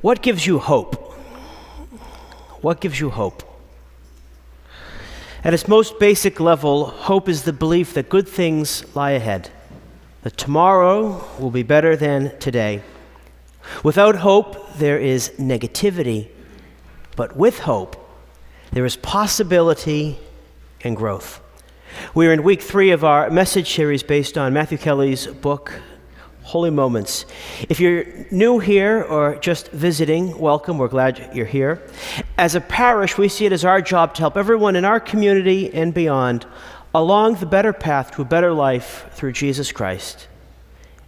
What gives you hope? What gives you hope? At its most basic level, hope is the belief that good things lie ahead, that tomorrow will be better than today. Without hope, there is negativity, but with hope, there is possibility and growth. We're in week 3 of our message series based on Matthew Kelly's book, Holy Moments. If you're new here or just visiting, welcome. We're glad you're here. As a parish, we see it as our job to help everyone in our community and beyond along the better path to a better life through Jesus Christ.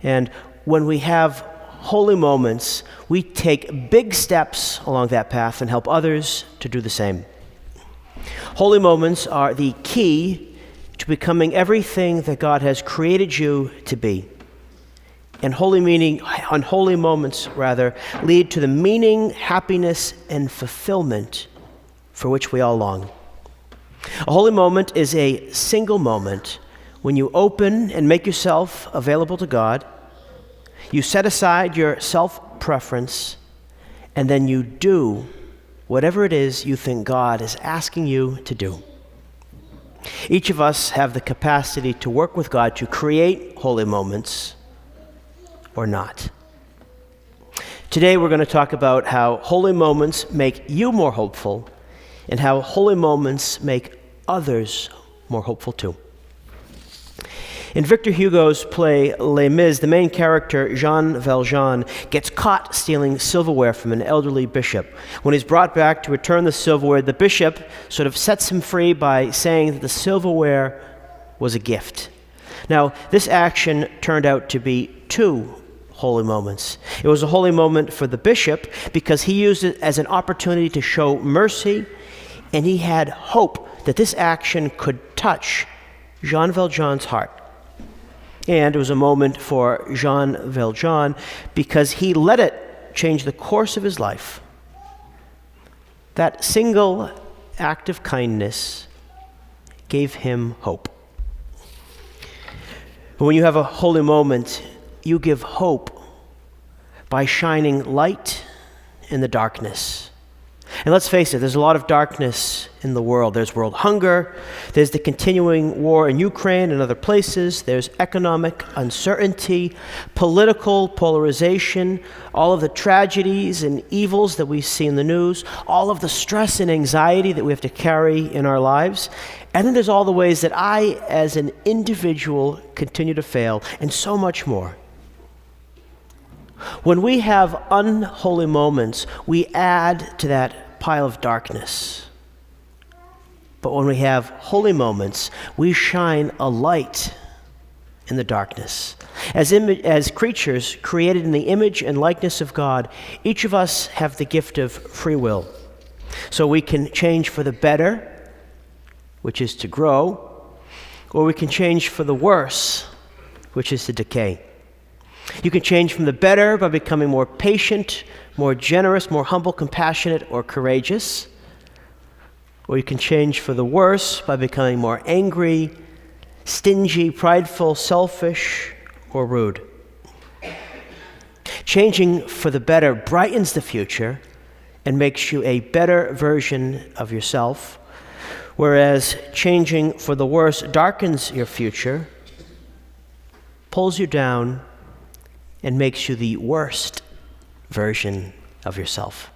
And when we have holy moments, we take big steps along that path and help others to do the same. Holy moments are the key to becoming everything that God has created you to be. And holy moments lead to the meaning, happiness, and fulfillment for which we all long. A holy moment is a single moment when you open and make yourself available to God, you set aside your self-preference, and then you do whatever it is you think God is asking you to do. Each of us have the capacity to work with God to create holy moments or not. Today we're going to talk about how holy moments make you more hopeful and how holy moments make others more hopeful too. In Victor Hugo's play Les Mis, the main character, Jean Valjean, gets caught stealing silverware from an elderly bishop. When he's brought back to return the silverware, the bishop sort of sets him free by saying that the silverware was a gift. Now, this action turned out to be 2 holy moments. It was a holy moment for the bishop because he used it as an opportunity to show mercy, and he had hope that this action could touch Jean Valjean's heart. And it was a moment for Jean Valjean because he let it change the course of his life. That single act of kindness gave him hope. When you have a holy moment, you give hope by shining light in the darkness. And let's face it, there's a lot of darkness in the world. There's world hunger, there's the continuing war in Ukraine and other places, there's economic uncertainty, political polarization, all of the tragedies and evils that we see in the news, all of the stress and anxiety that we have to carry in our lives. And then there's all the ways that I, as an individual, continue to fail, and so much more. When we have unholy moments, we add to that pile of darkness. But when we have holy moments, we shine a light in the darkness. As creatures created in the image and likeness of God, each of us have the gift of free will. So we can change for the better, which is to grow, or we can change for the worse, which is to decay. You can change from the better by becoming more patient, more generous, more humble, compassionate, or courageous. Or you can change for the worse by becoming more angry, stingy, prideful, selfish, or rude. Changing for the better brightens the future and makes you a better version of yourself, whereas changing for the worse darkens your future, pulls you down, and makes you the worst version of yourself.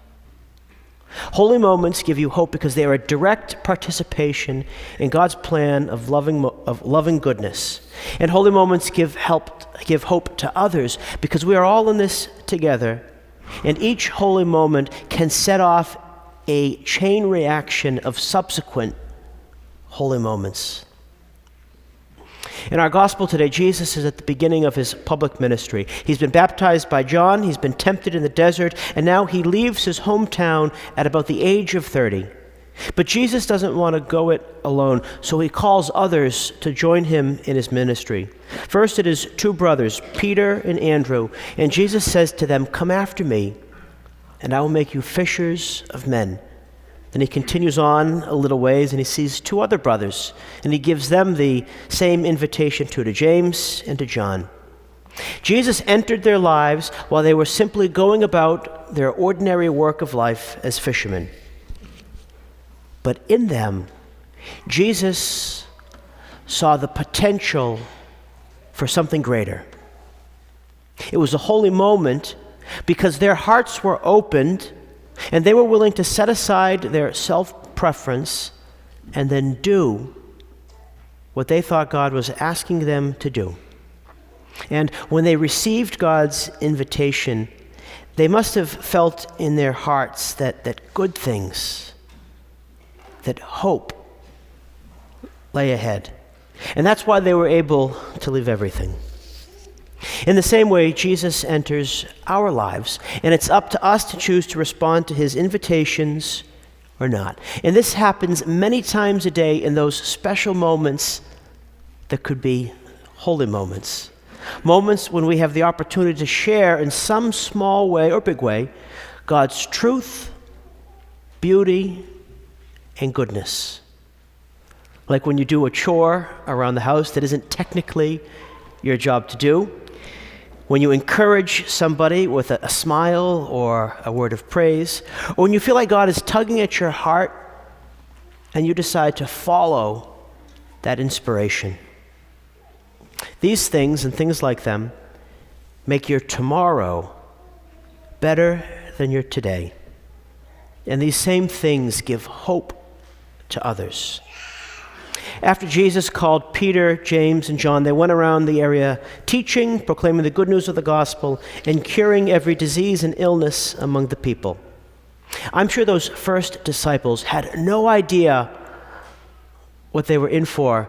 Holy moments give you hope because they are a direct participation in God's plan of loving goodness. And holy moments give hope to others because we are all in this together. And each holy moment can set off a chain reaction of subsequent holy moments. In our gospel today, Jesus is at the beginning of his public ministry. He's been baptized by John, he's been tempted in the desert, and now he leaves his hometown at about the age of 30. But Jesus doesn't want to go it alone, so he calls others to join him in his ministry. First, it is 2 brothers, Peter and Andrew, and Jesus says to them, "Come after me, and I will make you fishers of men." Then he continues on a little ways and he sees 2 other brothers and he gives them the same invitation to James and to John. Jesus entered their lives while they were simply going about their ordinary work of life as fishermen. But in them, Jesus saw the potential for something greater. It was a holy moment because their hearts were opened and they were willing to set aside their self-preference and then do what they thought God was asking them to do. And when they received God's invitation, they must have felt in their hearts that good things, that hope lay ahead. And that's why they were able to leave everything. In the same way, Jesus enters our lives, and it's up to us to choose to respond to his invitations or not. And this happens many times a day in those special moments that could be holy moments. Moments when we have the opportunity to share in some small way or big way God's truth, beauty, and goodness. Like when you do a chore around the house that isn't technically your job to do. When you encourage somebody with a smile or a word of praise. Or when you feel like God is tugging at your heart and you decide to follow that inspiration. These things and things like them make your tomorrow better than your today. And these same things give hope to others. After Jesus called Peter, James, and John, they went around the area teaching, proclaiming the good news of the gospel, and curing every disease and illness among the people. I'm sure those first disciples had no idea what they were in for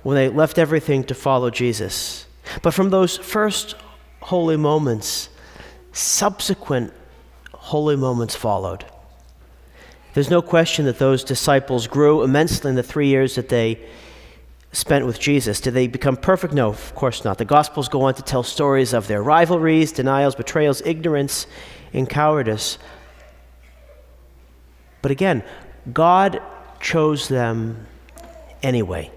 when they left everything to follow Jesus. But from those first holy moments, subsequent holy moments followed. There's no question that those disciples grew immensely in the 3 years that they spent with Jesus. Did they become perfect? No, of course not. The Gospels go on to tell stories of their rivalries, denials, betrayals, ignorance, and cowardice. But again, God chose them anyway.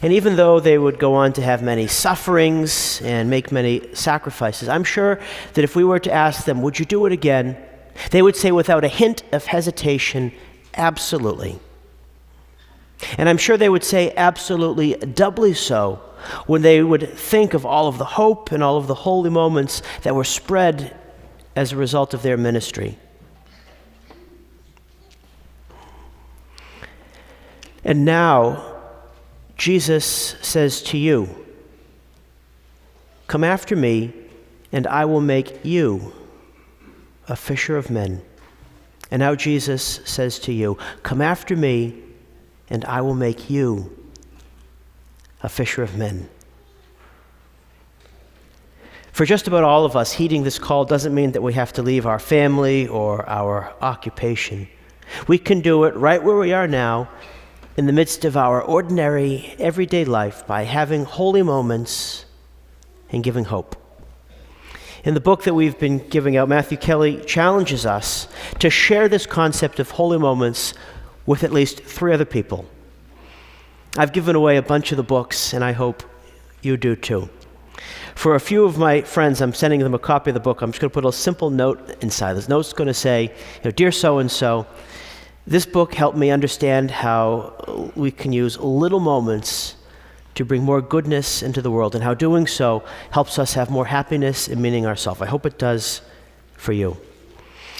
And even though they would go on to have many sufferings and make many sacrifices, I'm sure that if we were to ask them, would you do it again? They would say without a hint of hesitation, absolutely. And I'm sure they would say absolutely doubly so when they would think of all of the hope and all of the holy moments that were spread as a result of their ministry. And now, Jesus says to you, come after me, and I will make you a fisher of men. And now Jesus says to you, come after me, and I will make you a fisher of men. For just about all of us, heeding this call doesn't mean that we have to leave our family or our occupation. We can do it right where we are now, in the midst of our ordinary, everyday life, by having holy moments and giving hope. In the book that we've been giving out, Matthew Kelly challenges us to share this concept of holy moments with at least 3 other people. I've given away a bunch of the books, and I hope you do too. For a few of my friends, I'm sending them a copy of the book. I'm just going to put a simple note inside. This note's going to say, Dear so-and-so, this book helped me understand how we can use little moments to bring more goodness into the world, and how doing so helps us have more happiness and meaning ourselves. I hope it does for you.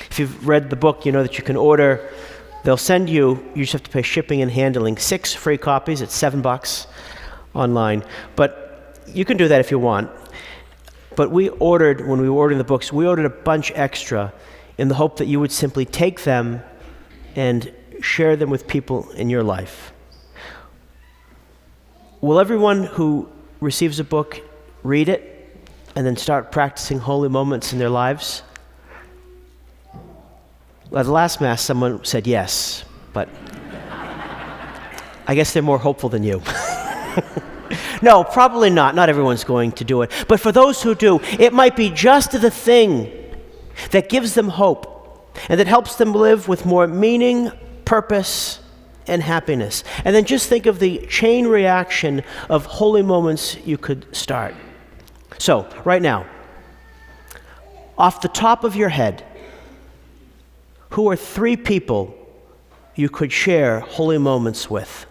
If you've read the book, you know that you can order. They'll send you just have to pay shipping and handling, 6 free copies. It's $7 online. But you can do that if you want. But when we were ordering the books, we ordered a bunch extra in the hope that you would simply take them and share them with people in your life. Will everyone who receives a book read it and then start practicing holy moments in their lives? Well, at the last Mass, someone said yes, but I guess they're more hopeful than you. No, probably not. Not everyone's going to do it. But for those who do, it might be just the thing that gives them hope and that helps them live with more meaning, purpose, and happiness. And then just think of the chain reaction of holy moments you could start. So, right now, off the top of your head, who are 3 people you could share holy moments with?